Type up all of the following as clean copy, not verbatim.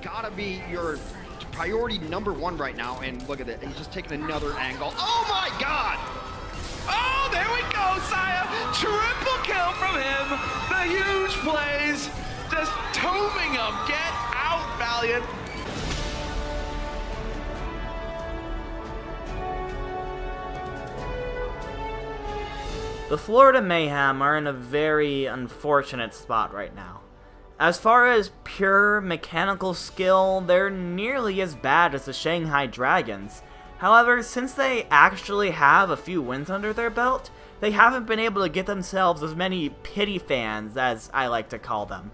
gotta be your priority #1 right now. And look at it, he's just taking another angle. Oh my God! Oh, there we go, SiR! Triple kill from him. The huge plays, just tombing him. Get out, Valiant. The Florida Mayhem are in a very unfortunate spot right now. As far as pure mechanical skill, they're nearly as bad as the Shanghai Dragons. However, since they actually have a few wins under their belt, they haven't been able to get themselves as many pity fans, as I like to call them.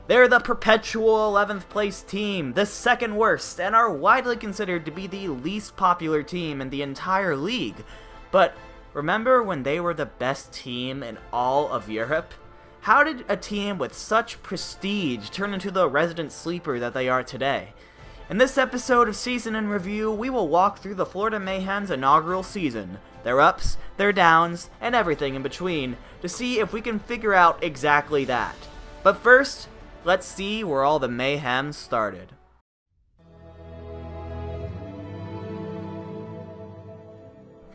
They're the perpetual 11th place team, the second worst, and are widely considered to be the least popular team in the entire league. But remember when they were the best team in all of Europe? How did a team with such prestige turn into the resident sleeper that they are today? In this episode of Season in Review, we will walk through the Florida Mayhem's inaugural season, their ups, their downs, and everything in between, to see if we can figure out exactly that. But first, let's see where all the mayhem started.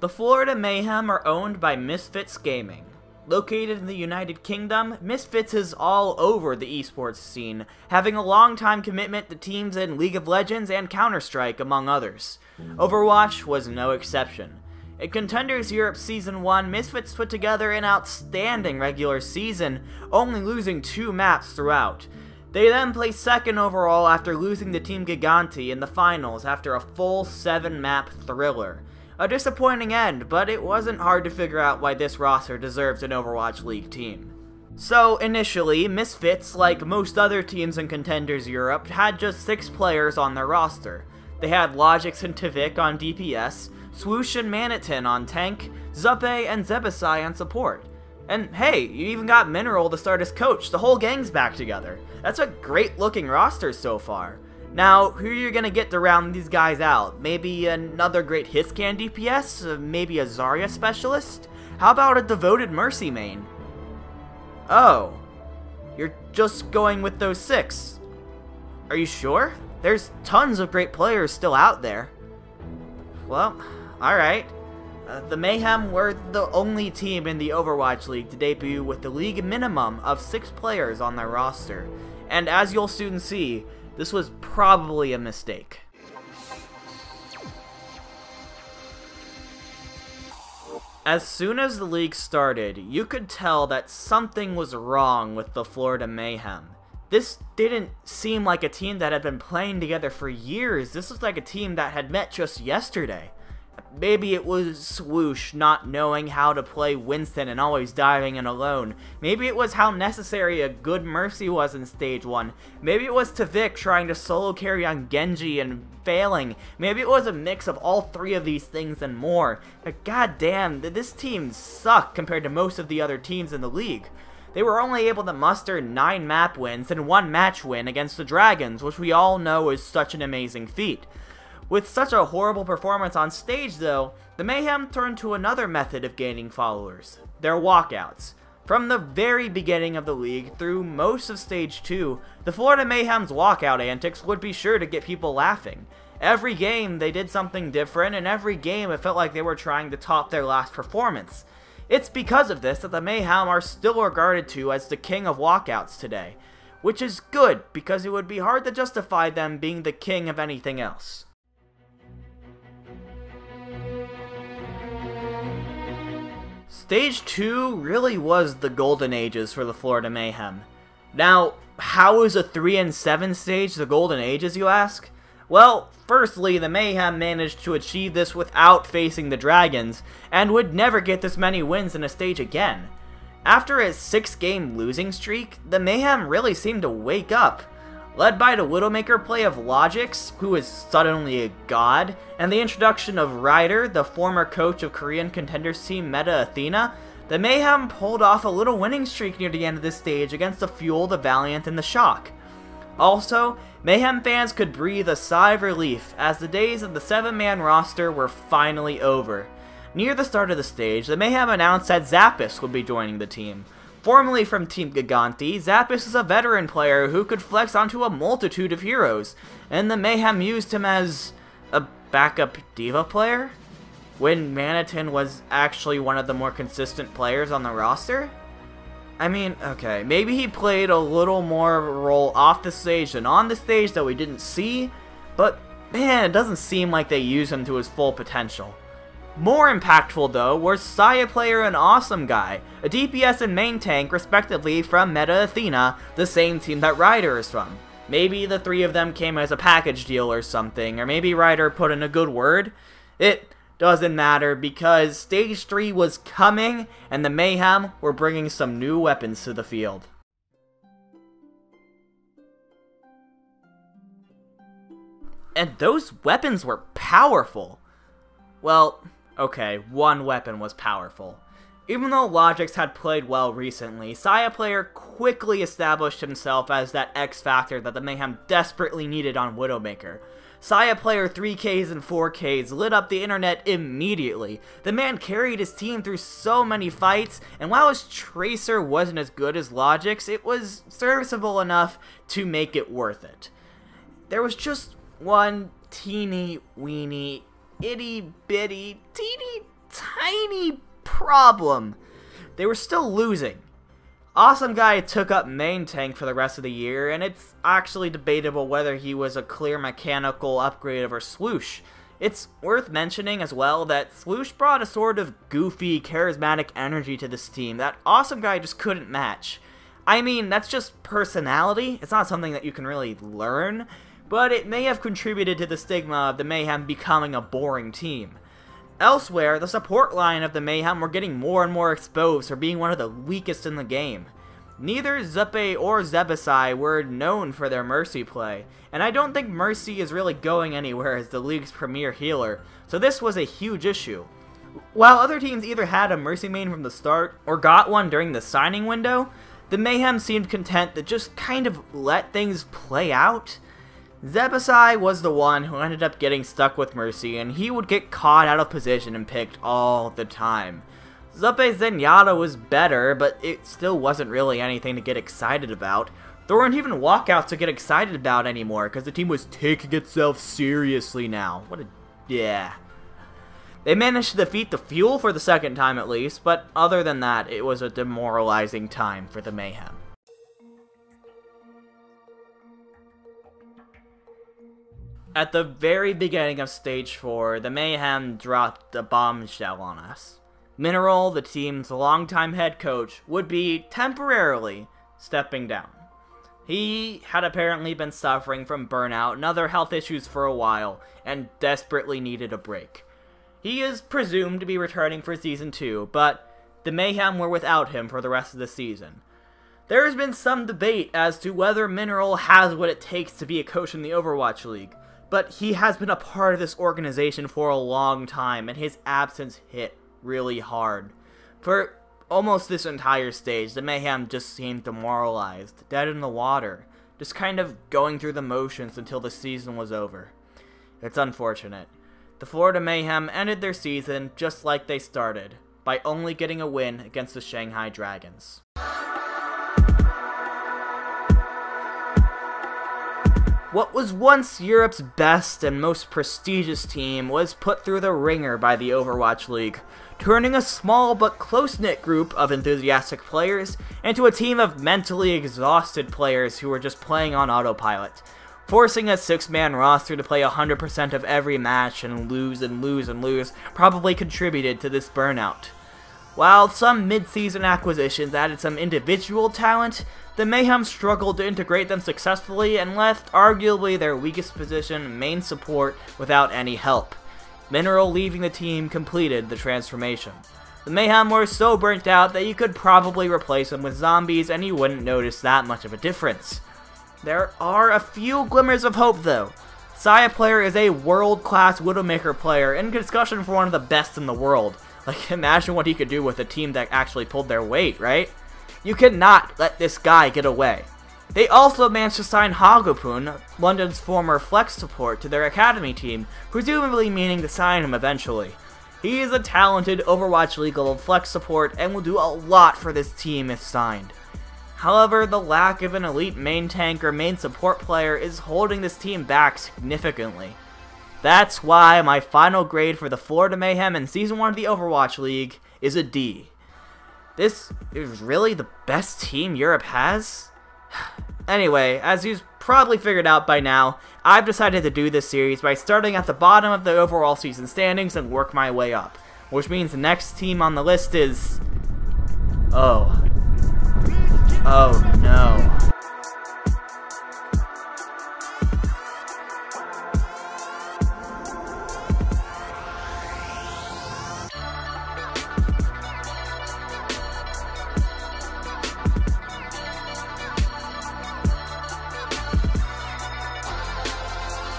The Florida Mayhem are owned by Misfits Gaming. Located in the United Kingdom, Misfits is all over the esports scene, having a long-time commitment to teams in League of Legends and Counter-Strike, among others. Overwatch was no exception. In Contenders Europe Season 1, Misfits put together an outstanding regular season, only losing 2 maps throughout. They then placed second overall after losing to Team Giganti in the finals after a full 7-map thriller. A disappointing end, but it wasn't hard to figure out why this roster deserves an Overwatch League team. So, initially, Misfits, like most other teams in Contenders Europe, had just 6 players on their roster. They had Logix and Tivik on DPS, Swoosh and Manitin on tank, Zuppe and Zebasai on support. And hey, you even got Mineral to start as coach, the whole gang's back together. That's a great looking roster so far. Now, who are you going to get to round these guys out? Maybe another great hitscan DPS? Maybe a Zarya specialist? How about a devoted Mercy main? Oh, you're just going with those 6. Are you sure? There's tons of great players still out there. Well, alright. The Mayhem were the only team in the Overwatch League to debut with the league minimum of 6 players on their roster. And as you'll soon see, this was probably a mistake. As soon as the league started, you could tell that something was wrong with the Florida Mayhem. This didn't seem like a team that had been playing together for years. This was like a team that had met just yesterday. Maybe it was Swoosh not knowing how to play Winston and always diving in alone. Maybe it was how necessary a good Mercy was in Stage 1. Maybe it was Tivik trying to solo carry on Genji and failing. Maybe it was a mix of all 3 of these things and more. But goddamn, this team sucked compared to most of the other teams in the league. They were only able to muster 9 map wins and 1 match win against the Dragons, which we all know is such an amazing feat. With such a horrible performance on stage though, the Mayhem turned to another method of gaining followers, their walkouts. From the very beginning of the league through most of Stage 2, the Florida Mayhem's walkout antics would be sure to get people laughing. Every game they did something different, and every game it felt like they were trying to top their last performance. It's because of this that the Mayhem are still regarded to as the king of walkouts today, which is good because it would be hard to justify them being the king of anything else. Stage 2 really was the golden ages for the Florida Mayhem. Now, how is a 3-7 stage the golden ages, you ask? Well, firstly, the Mayhem managed to achieve this without facing the Dragons, and would never get this many wins in a stage again. After a 6-game losing streak, the Mayhem really seemed to wake up. Led by the Widowmaker play of Logix, who is suddenly a god, and the introduction of Ryder, the former coach of Korean contenders team Meta Athena, the Mayhem pulled off a little winning streak near the end of this stage against the Fuel, the Valiant, and the Shock. Also, Mayhem fans could breathe a sigh of relief as the days of the 7-man roster were finally over. Near the start of the stage, the Mayhem announced that Zappis would be joining the team. Formerly from Team Gigante, Zappos is a veteran player who could flex onto a multitude of heroes, and the Mayhem used him as a backup diva player when Manitin was actually one of the more consistent players on the roster? I mean, okay, maybe he played a little more of a role off the stage than on the stage that we didn't see, but man, it doesn't seem like they use him to his full potential. More impactful though were SiR player and Awesome Guy, a DPS and main tank respectively from Meta Athena, the same team that Ryder is from. Maybe the three of them came as a package deal or something, or maybe Ryder put in a good word. It doesn't matter because Stage 3 was coming and the Mayhem were bringing some new weapons to the field. And those weapons were powerful. Well, okay, one weapon was powerful. Even though Logix had played well recently, SiR player quickly established himself as that X factor that the Mayhem desperately needed on Widowmaker. SiR player 3Ks and 4Ks lit up the internet immediately. The man carried his team through so many fights, and while his Tracer wasn't as good as Logix, it was serviceable enough to make it worth it. There was just one teeny weeny itty bitty teeny tiny problem. They were still losing. Awesome Guy took up main tank for the rest of the year, and it's actually debatable whether he was a clear mechanical upgrade over Swoosh. It's worth mentioning as well that Swoosh brought a sort of goofy, charismatic energy to this team that Awesome Guy just couldn't match. I mean, that's just personality. It's not something that you can really learn, but it may have contributed to the stigma of the Mayhem becoming a boring team. Elsewhere, the support line of the Mayhem were getting more and more exposed for being one of the weakest in the game. Neither Zuppe or Zebasai were known for their Mercy play, and I don't think Mercy is really going anywhere as the league's premier healer, so this was a huge issue. While other teams either had a Mercy main from the start, or got one during the signing window, the Mayhem seemed content to just kind of let things play out. Zebasai was the one who ended up getting stuck with Mercy, and he would get caught out of position and picked all the time. Zuppe Zenyatta was better, but it still wasn't really anything to get excited about. There weren't even walkouts to get excited about anymore, because the team was taking itself seriously now. Yeah. They managed to defeat the Fuel for the second time at least, but other than that, it was a demoralizing time for the Mayhem. At the very beginning of Stage 4, the Mayhem dropped a bombshell on us. Mineral, the team's longtime head coach, would be temporarily stepping down. He had apparently been suffering from burnout and other health issues for a while, and desperately needed a break. He is presumed to be returning for Season 2, but the Mayhem were without him for the rest of the season. There has been some debate as to whether Mineral has what it takes to be a coach in the Overwatch League, but he has been a part of this organization for a long time, and his absence hit really hard. For almost this entire stage, the Mayhem just seemed demoralized, dead in the water, just kind of going through the motions until the season was over. It's unfortunate. The Florida Mayhem ended their season just like they started, by only getting a win against the Shanghai Dragons. What was once Europe's best and most prestigious team was put through the ringer by the Overwatch League, turning a small but close-knit group of enthusiastic players into a team of mentally exhausted players who were just playing on autopilot, forcing a 6-man roster to play 100% of every match and lose and lose and lose probably contributed to this burnout. While some mid-season acquisitions added some individual talent, the Mayhem struggled to integrate them successfully and left arguably their weakest position, main support, without any help. Mineral leaving the team completed the transformation. The Mayhem were so burnt out that you could probably replace them with zombies and you wouldn't notice that much of a difference. There are a few glimmers of hope though. SiR player is a world-class Widowmaker player in discussion for one of the best in the world. Like, imagine what he could do with a team that actually pulled their weight, right? You cannot let this guy get away. They also managed to sign Hagopun, London's former flex support, to their academy team, presumably meaning to sign him eventually. He is a talented Overwatch League level flex support and will do a lot for this team if signed. However, the lack of an elite main tank or main support player is holding this team back significantly. That's why my final grade for the Florida Mayhem in Season 1 of the Overwatch League is a D. This is really the best team Europe has? Anyway, as you've probably figured out by now, I've decided to do this series by starting at the bottom of the overall season standings and work my way up. Which means the next team on the list is... Oh no.